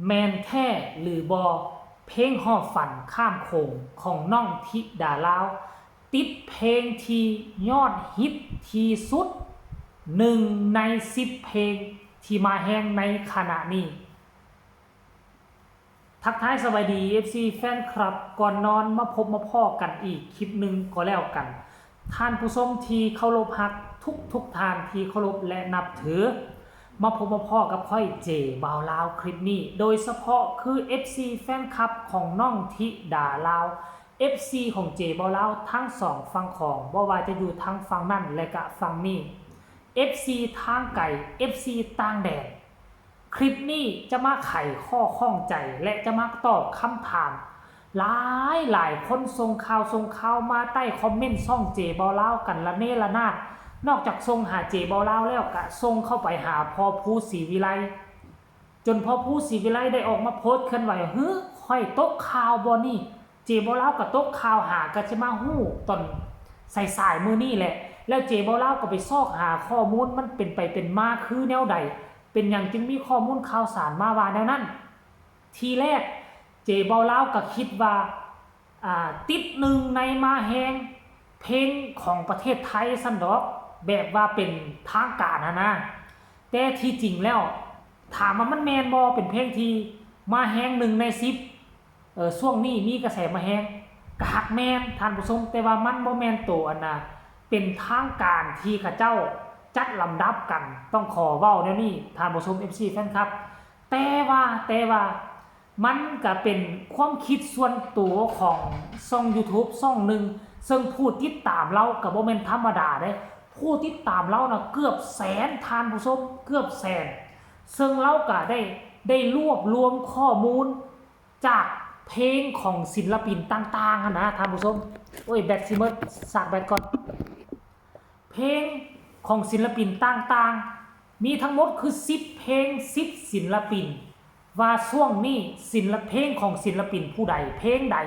แมนแท้หรือบอเพลงหอบฝันข้ามโขงของน้องธิดาลาวติดเพลงที่ยอดฮิตที่สุด1 ใน 10 เพลงที่มาแห้งในขณะนี้ทักทายสวัสดี FC แฟนคลับก่อนนอนมาพบมาพ่อกันอีกคลิปหนึ่งก็แล้วกันท่านผู้ชมที่เคารพฮักทุกท่านที่เคารพและนับถือมาพบมาพ่อกับค่อยเจบ่าวลาวคลิปนี้โดยเฉพาะคือ FC แฟนคลับของน้องธิดาลาว FC ของเจบ่าวลาวทั้งสองฝั่งของบ่ว่าจะอยู่ทั้งฝั่งนั่นและก็ฝั่งนี้ FC ทางไก่ FC ต่างแดนคลิปนี้จะมาไขข้อข้องใจและจะมาตอบคำถามหลายคนส่งข่าวมาใต้คอมเมนต์ช่องเจบ่าวลาวกันละเนระนาดนอกจากส่งหาเจบ่าวลาวแล้วก็ส่งเข้าไปหาพ่อผู้ศรีวิไลจนพ่อผู้ศรีวิไลได้ออกมาโพสต์เคลื่อนไหวค่อยตกข่าวบ่นี่เจบ่าวลาวก็ตกข่าวหาก็จะมาฮู้ตอนสายมื้อนี้แหละแล้วเจบ่าวลาวก็ไปซอกหาข้อมูลมันเป็นไปเป็นมาคือแนวใดเป็นอย่างจึงมีข้อมูลข่าวสารมาว่าแนวนั้นทีแรกเจบ่าวลาวก็คิดว่าติด1 ในมาแฮงเพลงของประเทศไทยซั่นดอกแบบว่าเป็นทางการนะแต่ที่จริงแล้วถามว่ามันแม่นบ่เป็นเพลงที่มาแฮง1 ใน 10ช่วงนี้มีกระแสมาแฮงก็ฮักแม่นท่านผู้ชมแต่ว่ามันบ่แม่นโตอันน่ะเป็นทางการที่เขาเจ้าจัดลำดับกันต้องขอเว้าแนวนี้ท่านผู้ชม FC แฟนครับแต่ว่ามันก็เป็นความคิดส่วนตัวของช่อง YouTube ช่องหนึ่งซึ่งผู้ติดตามเราก็บ่แม่นธรรมดาเด้ผู้ติดตามเราน่ะเกือบแสนท่านผู้ชมเกือบแสนซึ่งเราก็ได้รวบรวมข้อมูลจากเพลงของศิลปินต่างๆนะท่านผู้ชมโอ้ยแบตซิเมอร์สากแบตก่อนเพลงของศิลปินต่างๆมีทั้งหมดคือ10เพลง10ศิลปินว่าช่วงนี้เพลงของศิลปินผู้ใดเพลงใด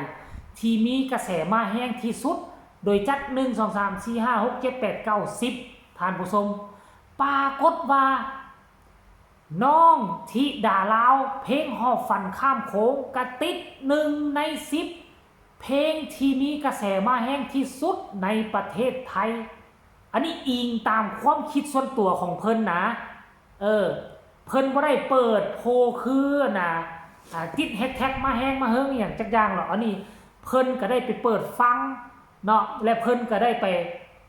ที่มีกระแสมาแห้งที่สุดโดยจัด1 2 3 4 5 6 7 8 9 10ท่านผู้ชมปรากฏว่าน้องธิดาลาวเพลงหอบฝันข้ามโขงกระติด1 ใน 10เพลงที่มีกระแสมาแห้งที่สุดในประเทศไทยอันนี้อิงตามความคิดส่วนตัวของเพิ่นนะเพิ่นบ่ได้เปิดโพคือนะติดแฮชแท็กมาแห้งมาเฮิงอย่างจักอย่างหรอกอันนี้เพิ่นก็ได้ไปเปิดฟังเนาะและเพิ่นก็ได้ไป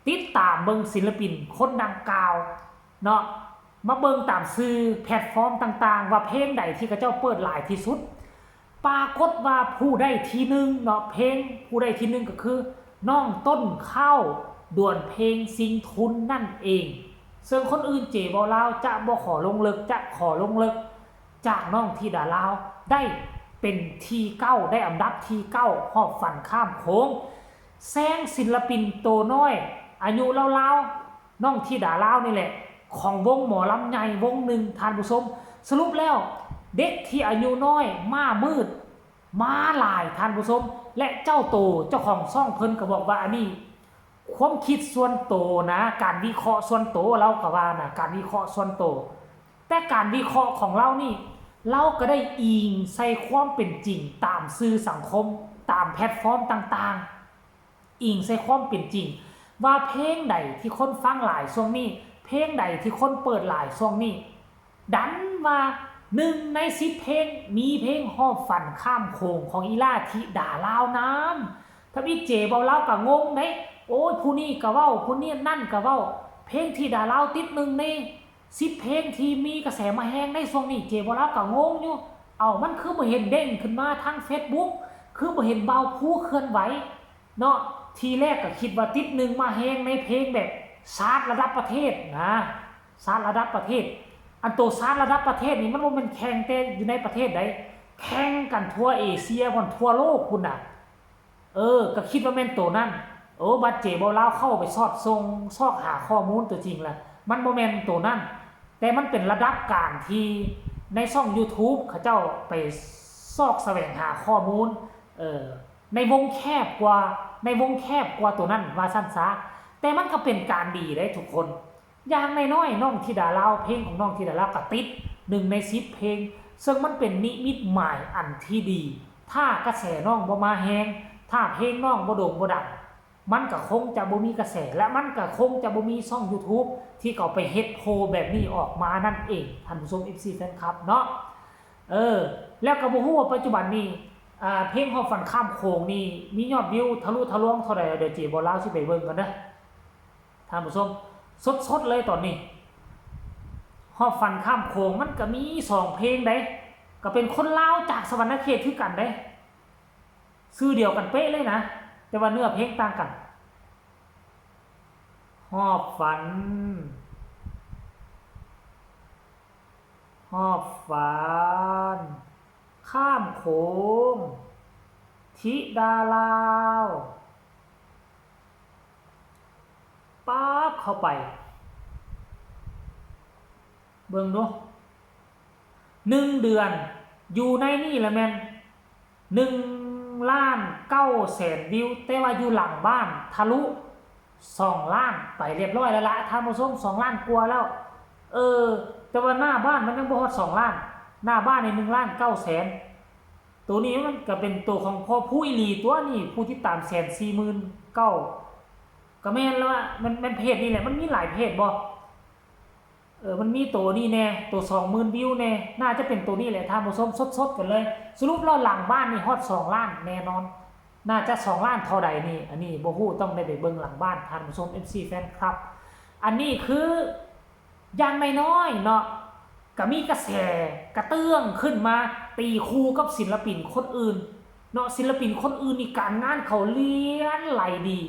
ติดตามเบิ่งศิลปินคนดังกล่าวเนาะมาเบิ่งตามสื่อแพลตฟอร์มต่างๆว่าเพลงใดที่เขาเจ้าเปิดหลายที่สุดปรากฏว่าผู้ได้ที่1เนาะเพลงผู้ได้ที่1ก็คือน้องต้นข้าวด่วนเพลงสิงทุนนั่นเองซึ่งคนอื่นเจบ่าวลาวจะบ่ขอลงลึกจะขอลงลึกจากน้องธิดาลาวได้เป็นที่9ได้อันดับที่9หอบฝันข้ามโค้งแซงศิลปินโตน้อยอายุราวๆน้องธิดาลาวนี่แหละของวงหมอลำใหญ่วงหนึ่งท่านผู้ชมสรุปแล้วเด็กที่อายุน้อยมามืดมาหลายท่านผู้ชมและเจ้าโตเจ้าของช่องเพิ่นก็บอกว่าอันนี้ความคิดส่วนโตนะการวิเคราะห์ส่วนโตเราก็ว่านะการวิเคราะห์ส่วนโตแต่การวิเคราะห์ของเรานี่เราก็ได้อิงใส่ความเป็นจริงตามสื่อสังคมตามแพลตฟอร์มต่างๆอิงใส่ความเป็นจริงว่าเพลงใดที่คนฟังหลายช่วงนี้เพลงใดที่คนเปิดหลายช่วงนี้ดันว่า1 ใน 10เพลงมีเพลงหอบฝันข้ามโขงของอีลาธิดาลาวน้ำถ้าพี่เจบ่าวลาวก็งงเด้โอ้ยผู้นี้ก็เว้าผู้นี้นั่นก็เว้าเพลงที่ดาลาวติด1 ใน 10เพลงที่มีกระแสมาแห้งในช่วงนี้เจบ่าวลาวก็งงอยู่มันคือบ่เห็นเด้งขึ้นมาทาง Facebook คือบ่เห็นเบาผู้เคลื่อนไหวเนาะทีแรกก็คิดว่าติด1มาแห้งในเพลงแบบชาร์ตระดับประเทศนะชาร์ตระดับประเทศอันโตชาร์ตระดับประเทศนี่มันบ่แม่นแข่งแต่อยู่ในประเทศใดแข่งกันทั่วเอเชียบ่ทั่วโลกพุ่นน่ะก็คิดว่าแม่นโตนั้นบัดเจบ่าวลาวเข้าไปซอกหาข้อมูลตัวจริงล่ะมันบ่แม่นโตนั้นแต่มันเป็นระดับการที่ในช่อง YouTube เขาเจ้าไปซอกแสวงหาข้อมูลในวงแคบกว่าตัวนั้นว่าซั่นซะแต่มันก็เป็นการดีได้ทุกคนอย่างน้อยๆน้องธิดาลาวเพลงของน้องธิดาลาวก็ติด1 ใน 10เพลง ซึ่งมันเป็นนิมิตหมายอันที่ดีถ้ากระแสน้องบ่มาแฮงถ้าเพลงน้องบ่โด่งบ่ดังมันก็คงจะบ่มีกระแสและมันก็คงจะบ่มีช่อง YouTube ที่เขาไปเฮ็ดโพลแบบนี้ออกมานั่นเองท่านผู้ชม FC แฟนคลับเนาะแล้วก็บ่ฮู้ว่าปัจจุบันนี้เพลงฮอบฝันข้ามโขงนี่มียอดวิวทะลุทะลวงเท่าใดเดี๋ยวจีบ่ลาวสิไปเบิ่งกันเด้อท่านผู้ชมสดๆเลยตอนนี้ฮอบฝันข้ามโขงมันก็มี2เพลงเด้ก็เป็นคนลาวจากสวรรณเขตคือกันเด้ชื่อเดียวกันเป๊ะเลยนะแต่ว่าเนื้อเพลงต่างกันฮอบฝันข้ามโขงธิดาลาวป๊าบเข้าไปเบิ่งดู1 เดือนอยู่ในนี่แหละแม่น1,900,000 วิวแต่ว่าอยู่หลังบ้านทะลุ2 ล้านไปเรียบร้อยแล้วล่ะท่านผู้ชม2 ล้านกว่าแล้วแต่ว่าหน้าบ้านมันยังบ่ฮอด2 ล้านหน้าบ้านนี่1,900,000ตัวนี้มันก็เป็นตัวของพ่อผู้อีหลีตัวนี้ผู้ที่ตาม149,000ก็แม่นแล้วว่ามันเพจนี่แหละมันมีหลายเพจบ่มันมีตัวนี้แน่ตัว 20,000 วิวแน่น่าจะเป็นตัวนี้แหละท่านผู้ชมสดๆกันเลยสรุปแล้วหลังบ้านนี่ฮอด2 ล้านแน่นอนน่าจะ2 ล้านเท่าใดนี่อันนี้บ่ฮู้ต้องได้ไปเบิ่งหลังบ้านท่านผู้ชม FC แฟนคลับอันนี้คืออย่างน้อยๆเนาะก็มีกระแสกระเตื้องขึ้นมาตีคู่กับศิลปินคนอื่นเนาะศิลปินคนอื่นนี่การงานเขาเลี้ยนไหลดี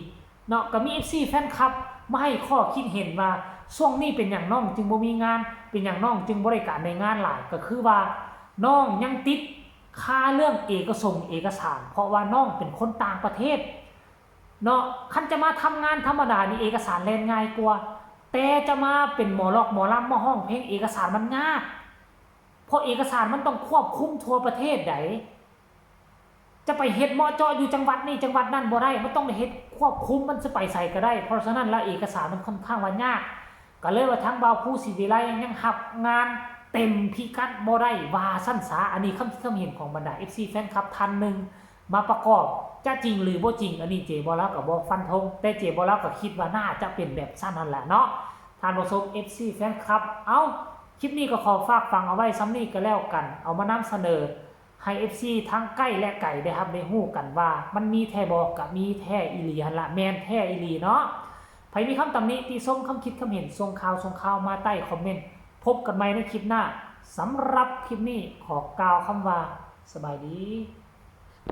เนาะก็มี FC แฟนคลับมาให้ข้อคิดเห็นว่าช่วงนี้เป็นอย่างน้องจึงบ่มีงานเป็นอย่างน้องจึงบ่ได้การในงานหลายก็คือว่าน้องยังติดค่าเรื่องเอกสารเพราะว่าน้องเป็นคนต่างประเทศเนาะคันจะมาทำงานธรรมดานี่เอกสารแล่นง่ายกว่าแต่จะมาเป็นหมอลอกหมอลำมาห้องเพลงเอกสารมันยากเพราะเอกสารมันต้องควบคุมทั่วประเทศไดจะไปเฮ็ดเหมาะเจาะอยู่จังหวัดนี้จังหวัดนั้นบ่ได้มันต้องไปเฮ็ดควบคุมมันจะไปใส่ก็ได้เพราะฉะนั้นแล้วเอกสารมันค่อนข้างว่ายากก็เลยว่าทั้งบ่าวผู้ศิวิไลยังรับงานเต็มพิกัดบ่ได้ว่าซั่นซะอันนี้ความเห็นของบรรดา FC แฟนคลับท่านนึงมาประกอบจะจริงหรือบ่จริงอันนี้เจบ่แล้วก็บ่ฟันธงแต่เจบ่แล้วก็คิดว่าน่าจะเป็นแบบซั่นนั่นแหละเนาะท่านผู้ชม FC แฟนคลับคลิปนี้ก็ขอฝากฟังเอาไว้ซ้ำนี้ก็แล้วกันเอามานำเสนอให้ FC ทั้งใกล้และไกลได้ครับได้ฮู้กันว่ามันมีแท้บ่กับมีแท้อีหลีหั่นล่ะแม่นแท้อีหลีเนาะใครมีคำตำหนิติชมคำคิดคำเห็นส่งข่าวมาใต้คอมเมนต์พบกันใหม่ในคลิปหน้าสำหรับคลิปนี้ขอกล่าวคำว่าสบายดี